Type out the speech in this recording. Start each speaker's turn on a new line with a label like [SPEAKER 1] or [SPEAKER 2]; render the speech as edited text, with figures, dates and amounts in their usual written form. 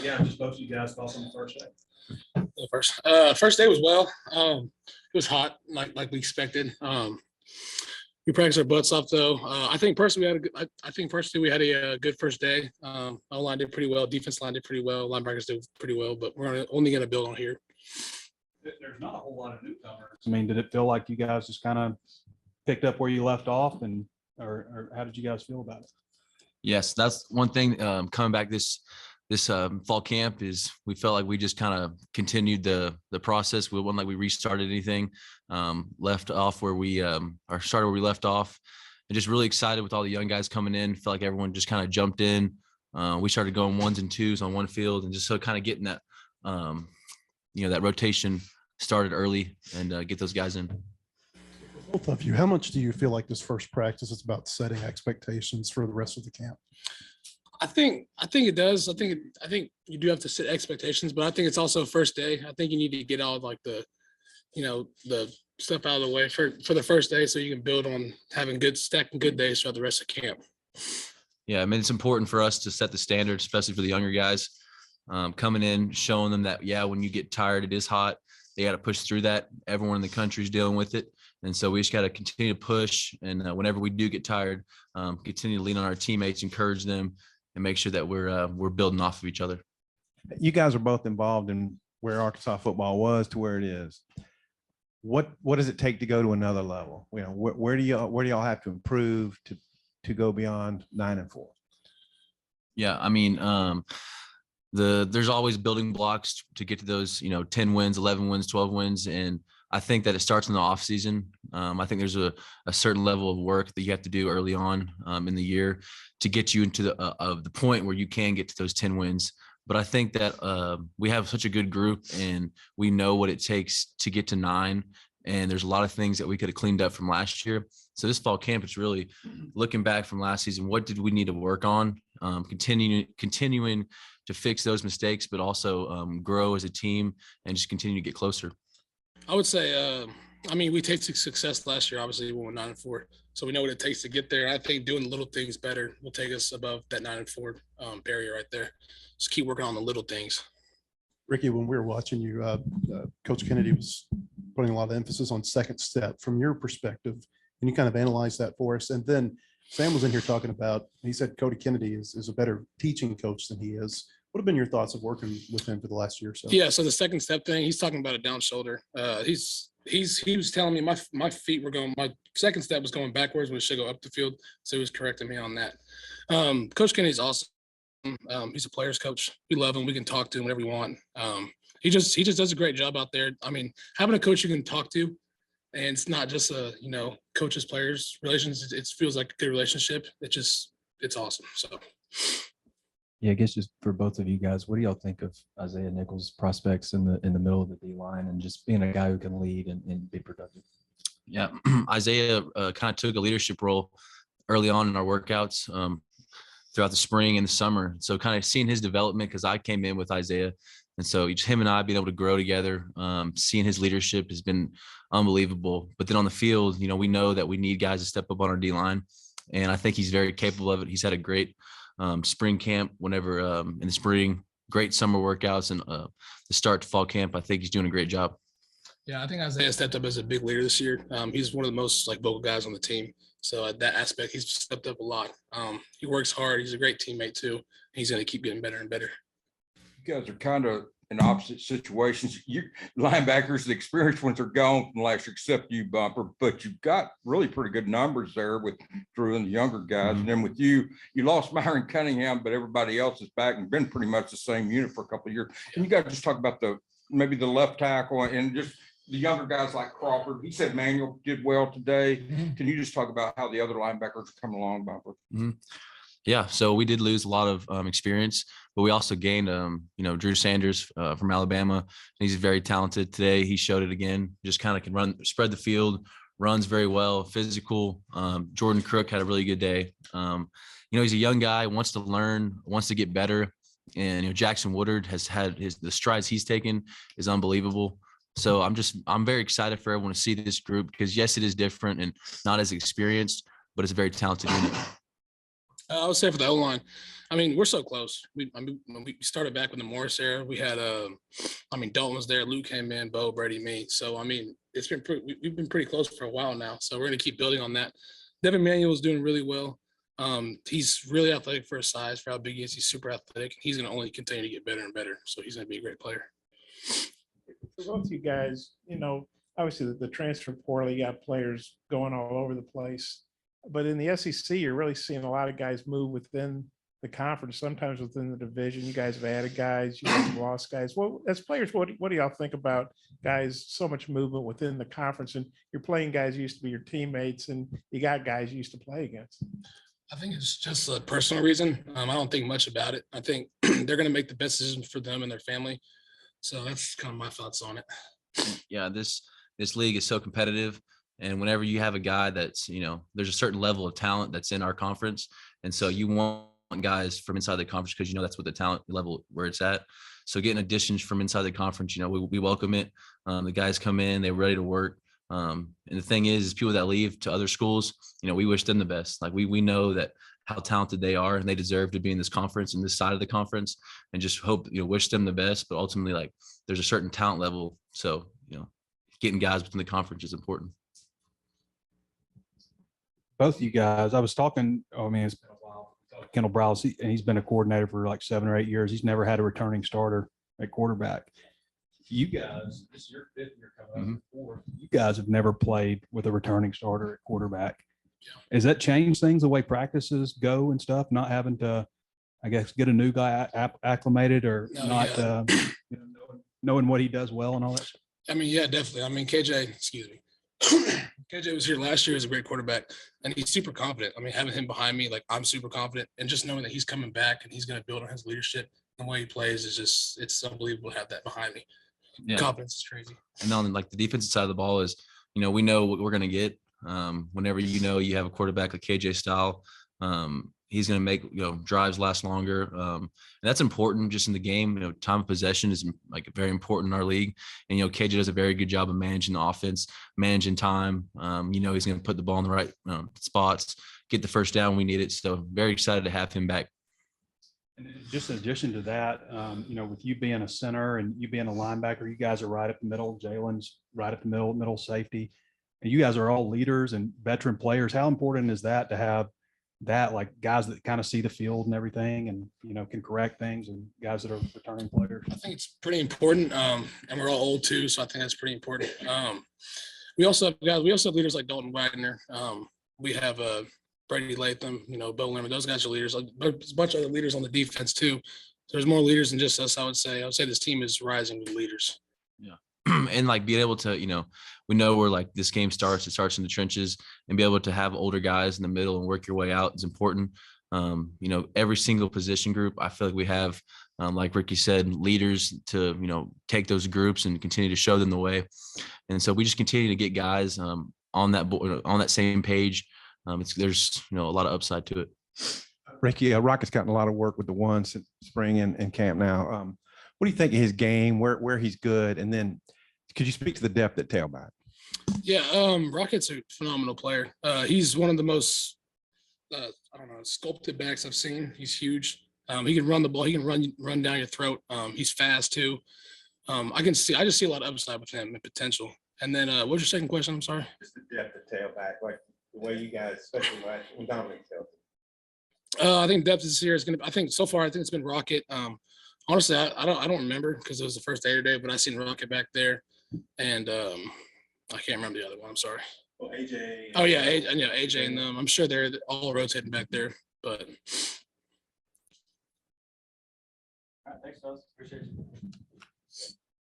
[SPEAKER 1] Yeah, just both of you guys thoughts on the first day.
[SPEAKER 2] First day was well. It was hot, like we expected. We practiced our butts off, though. I think personally we had a good first day. Our line did pretty well. Defense line did pretty well. Linebackers did pretty well, but we're only going to build on here.
[SPEAKER 1] There's not a whole lot of newcomers. I mean, did it feel like you guys just kind of picked up where you left off, or how did you guys feel about it?
[SPEAKER 3] Yes, that's one thing coming back this fall camp is we felt like we just kind of continued the process. We wasn't like we restarted anything, left off where we started where we left off, and just really excited with all the young guys coming in. Felt like everyone just kind of jumped in. We started going 1s and 2s on one field, and just so kind of getting that that rotation started early and get those guys in.
[SPEAKER 4] Both of you, how much do you feel like this first practice is about setting expectations for the rest of the camp?
[SPEAKER 2] I think it does. I think you do have to set expectations, but I think it's also first day. I think you need to get all of like the stuff out of the way for the first day, so you can build on having stacking good days throughout the rest of camp.
[SPEAKER 3] Yeah, I mean, it's important for us to set the standard, especially for the younger guys coming in, showing them that, when you get tired, it is hot. They got to push through that. Everyone in the country is dealing with it. And so we just got to continue to push. And whenever we do get tired, continue to lean on our teammates, encourage them, and make sure that we're building off of each other.
[SPEAKER 5] You guys are both involved in where Arkansas football was to where it is. What does it take to go to another level? Where do y'all have to improve to go beyond 9-4?
[SPEAKER 3] Yeah, I mean, there's always building blocks to get to those, 10 wins, 11 wins, 12 wins. And I think that it starts in the off season. I think there's a certain level of work that you have to do early on in the year to get you into the point where you can get to those 10 wins. But I think that we have such a good group and we know what it takes to get to 9. And there's a lot of things that we could have cleaned up from last year. So this fall camp, it's really looking back from last season. What did we need to work on? Continuing to fix those mistakes, but also grow as a team and just continue to get closer.
[SPEAKER 2] I would say, we tasted success last year. Obviously, we went 9-4, so we know what it takes to get there. I think doing the little things better will take us above that 9-4 barrier right there. Just keep working on the little things.
[SPEAKER 4] Ricky, when we were watching you, Coach Kennedy was putting a lot of emphasis on second step. From your perspective, can you kind of analyze that for us? And then Sam was in here talking about, he said Cody Kennedy is a better teaching coach than he is. What have been your thoughts of working with him for the last year or so? Yeah,
[SPEAKER 2] so the second step thing, he's talking about a down shoulder. He was telling me my feet were going, my second step was going backwards when it should go up the field. So he was correcting me on that. Coach Kennedy's awesome. He's a player's coach. We love him. We can talk to him whenever we want. He just does a great job out there. I mean, having a coach you can talk to, and it's not just a, coaches, players relations. It feels like a good relationship. It's awesome. So.
[SPEAKER 6] Yeah, I guess just for both of you guys, what do y'all think of Isaiah Nichols' prospects in the middle of the D line and just being a guy who can lead and be productive?
[SPEAKER 3] Yeah, Isaiah kind of took a leadership role early on in our workouts throughout the spring and the summer. So kind of seeing his development, because I came in with Isaiah. And so just him and I being able to grow together, seeing his leadership has been unbelievable. But then on the field, we know that we need guys to step up on our D line. And I think he's very capable of it. He's had a great spring camp whenever in the spring, great summer workouts, and the start to fall camp. I think he's doing a great job.
[SPEAKER 2] Yeah, I think Isaiah stepped up as a big leader this year. He's one of the most vocal guys on the team. So at that aspect, he's stepped up a lot. He works hard. He's a great teammate too. He's going to keep getting better and better.
[SPEAKER 7] You guys are kind of in opposite situations. You linebackers, the experienced ones are gone from last year, except you, Bumper, but you've got really pretty good numbers there with Drew and the younger guys. And then with you lost Myron Cunningham, but everybody else is back and been pretty much the same unit for a couple of years. Can you guys just talk about maybe the left tackle and just the younger guys like Crawford? He said Manuel did well today. Can you just talk about how the other linebackers are coming along, Bumper?
[SPEAKER 3] Yeah, so we did lose a lot of experience, but we also gained, Drew Sanders from Alabama. He's very talented today. He showed it again. Just kind of can spread the field, runs very well, physical. Jordan Crook had a really good day. He's a young guy, wants to learn, wants to get better. And Jackson Woodard has had the strides he's taken is unbelievable. So I'm very excited for everyone to see this group because yes, it is different and not as experienced, but it's a very talented unit.
[SPEAKER 2] I would say for the O-line, I mean, we're so close. When we started back with the Morris era, we had, Dalton was there, Luke came in, Bo, Brady, me. So, I mean, we've been pretty close for a while now. So we're going to keep building on that. Devin Manuel is doing really well. He's really athletic for his size, for how big he is. He's super athletic. He's going to only continue to get better and better. So he's going to be a great player.
[SPEAKER 8] For both you guys, obviously the transfer portal, you got players going all over the place. But in the SEC, you're really seeing a lot of guys move within the conference, sometimes within the division. You guys have added guys, you guys have lost guys. Well, as players, what do y'all think about guys, so much movement within the conference, and you're playing guys who used to be your teammates, and you got guys you used to play against?
[SPEAKER 2] I think it's just a personal reason. I don't think much about it. I think they're going to make the best decision for them and their family. So that's kind of my thoughts on it.
[SPEAKER 3] Yeah, this league is so competitive. And whenever you have a guy that's, there's a certain level of talent that's in our conference. And so you want guys from inside the conference because that's what the talent level where it's at. So getting additions from inside the conference, we welcome it. The guys come in, they're ready to work. And the thing is people that leave to other schools, we wish them the best. Like we know that how talented they are and they deserve to be in this conference and this side of the conference, and just hope, wish them the best. But ultimately, like there's a certain talent level. So, getting guys within the conference is important.
[SPEAKER 1] Both of you guys, I was talking, it's been a while. Kendall Browse, and he's been a coordinator for like 7 or 8 years. He's never had a returning starter at quarterback. You guys, this is your 5th year coming up, 4th. You guys have never played with a returning starter at quarterback. Yeah. Has that changed things, the way practices go and stuff, not having to, I guess, get a new guy acclimated or knowing what he does well and all that stuff?
[SPEAKER 2] Yeah, definitely. KJ was here last year as a great quarterback, and he's super confident. Having him behind me, like I'm super confident, and just knowing that he's coming back and he's going to build on his leadership and the way he plays is just, it's unbelievable to have that behind me. Yeah. Confidence is crazy.
[SPEAKER 3] And on the defensive side of the ball is, we know what we're going to get. Whenever you have a quarterback like KJ style, he's going to make drives last longer. And that's important just in the game. Time of possession is like very important in our league. And KJ does a very good job of managing the offense, managing time. He's going to put the ball in the right spots, get the first down when we need it. So very excited to have him back.
[SPEAKER 1] And just in addition to that, with you being a center and you being a linebacker, you guys are right up the middle. Jalen's right up the middle safety. And you guys are all leaders and veteran players. How important is that to have that, like guys that kind of see the field and everything and, can correct things, and guys that are returning players? I
[SPEAKER 2] think it's pretty important. And we're all old too. So I think that's pretty important. We also have leaders like Dalton Wagner. We have Brady Latham, Bill Lemon. Those guys are leaders. There's a bunch of other leaders on the defense too. There's more leaders than just us, I would say. This team is rising with leaders.
[SPEAKER 3] Yeah. And like being able to, we know where like this game starts, it starts in the trenches, and be able to have older guys in the middle and work your way out is important. Every single position group, I feel like we have, like Ricky said, leaders to, take those groups and continue to show them the way. And so we just continue to get guys on that same page. There's, a lot of upside to it.
[SPEAKER 5] Ricky, Rocket's gotten a lot of work with the ones in spring and camp now. What do you think of his game, where he's good? And then could you speak to the depth at tailback?
[SPEAKER 2] Yeah, Rocket's a phenomenal player. He's one of the most, sculpted backs I've seen. He's huge. He can run the ball. He can run down your throat. He's fast too. I just see a lot of upside with him and potential. And then what's your second question? I'm sorry.
[SPEAKER 5] Just the depth at tailback, like the way you guys, especially when Dominic tells
[SPEAKER 2] I think depth this year is going to, I think so far, I think it's been Rocket. Honestly, I don't remember because it was the first day today, but I seen Rocket back there, and I can't remember the other one. I'm sorry.
[SPEAKER 5] Well, AJ.
[SPEAKER 2] Oh yeah, AJ and them. I'm sure they're all rotating back there, but.
[SPEAKER 1] All right, thanks, guys. Appreciate you.